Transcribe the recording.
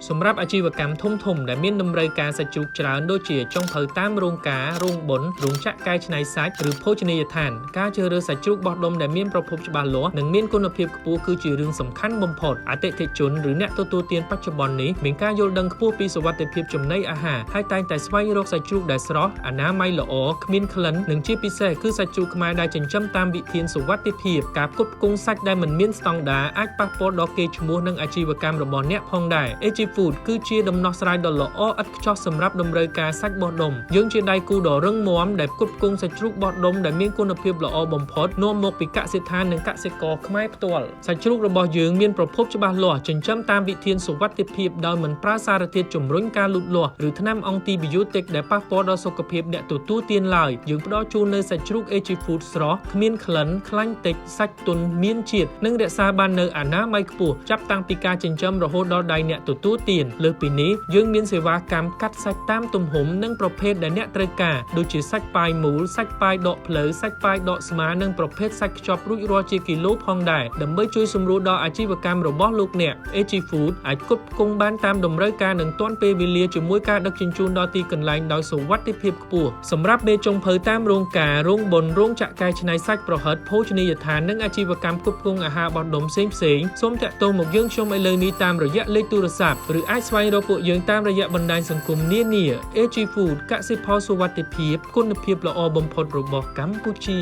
សម្រាប់អាជីវកម្មធំៗដែលមានតម្រូវការសាច់ជ្រូកច្រើនដូចជាចុងភៅតាមរោងការរោងបុណ្យរោងចក្រកែច្នៃសាច់ឬភោជនីយដ្ឋានការជ្រើសរើសសាច់ជ្រូកបោះដុំដែលមានប្រភពច្បាស់លាស់និងមានគុណភាពខ្ពស់គឺជារឿងសំខាន់បំផុតអតិថិជនឬអ្នកទទួលទានបច្ចុប្បន្ននេះមានការយល់ដឹងខ្ពស់ពីសុវត្ថិភាពចំណីអាហារហើយតែងតែស្វែងរកសាច់ជ្រូកដែលស្រស់អនាម័យល្អគ្មានក្លិននិងជាពិសេសគឺសាច់ជ្រូកខ្មែរដែលចិញ្ចឹមតាមវិធានសុវត្ថិភាពការផ្គត់ផ្គង់សាច់ដែលមិនមានស្តង់ដារអាចប៉ះពាល់ដល់កេរ្តិ៍ឈ្មោះនិងអាជីវកម្មរបស់អ្នកផងដែរ AG Food គឺជាដំណោះស្រាយដ៏ល្អឥតខ្ចោះសម្រាប់តម្រូវការសាច់បោះដុំយើងជាដៃគូដ៏រឹងមាំដែលផ្គត់ផ្គង់សាច់ជ្រូកបោះដុំដែលមានគុណភាពល្អបំផុតនាំមកពីកសិដ្ឋាននិងកសិករខ្មែរផ្ទាល់សាច់ជ្រូករបស់យើងមានប្រភពច្បាស់លាស់ចិញ្ចឹមតាមវិធានសុវត្ថិភាពដោយមិនប្រើសារធាតុជំរុញការលូតលាស់ឬថ្នាំអង់ទីប៊ីយោទិកដែលប៉ះពាល់ដល់សុខភាពអ្នកទទួលទានឡើយយើងផ្ដល់ជូននូវសាច់ជ្រូក AG Food ស្រស់គ្មានក្លិនខ្លាញ់តិចសាច់ទន់មានជាតិនិងរក្សាបាននូវអនាម័យខ្ពស់ចាប់តាំងពីការចិញ្ចឹមរហូតដល់ដៃអ្នកទទួលទានលើសពីនេះយើងមានសេវាកម្មកាត់សាច់តាមទំហំនិងប្រភេទដែលអ្នកត្រូវការដូចជាសាច់ប៉ាយមូលសាច់ប៉ាយដកភ្លៅសាច់ប៉ាយដកស្មានិងប្រភេទសាច់ខ្ចប់រួចរាល់ជាគីឡូផងដែរដើម្បីជួយសម្រួលដល់អាជីវកម្មរបស់លោកអ្នក AG Food អាចផ្គត់ផ្គង់បានតាមតម្រូវការនិងទាន់ពេលវេលាជាមួយការដឹកជញ្ជូនដល់ទីកន្លែងដោយសុវត្ថិភាពខ្ពស់សម្រាប់មេចុងភៅតាមរោងការរោងបុណ្យរោងចក្រកែច្នៃសាច់ប្រហិតភោជនីយដ្ឋាននិងអាជីវកម្មផ្គត់ផ្គង់អាហារបោះដុំផ្សេងៗសូមតាក់ទងមកយើងខ្ញុំឥឡូវនេះតាមរយៈលេខទូរស័ព្ទឬអាចស្វែងរកពួកយើងតាមរយៈបណ្ដាញសង្គមនានា AG Food កសិផលសុវត្ថិភាពគុណភាពល្អបំផុតរបស់កម្ពុជា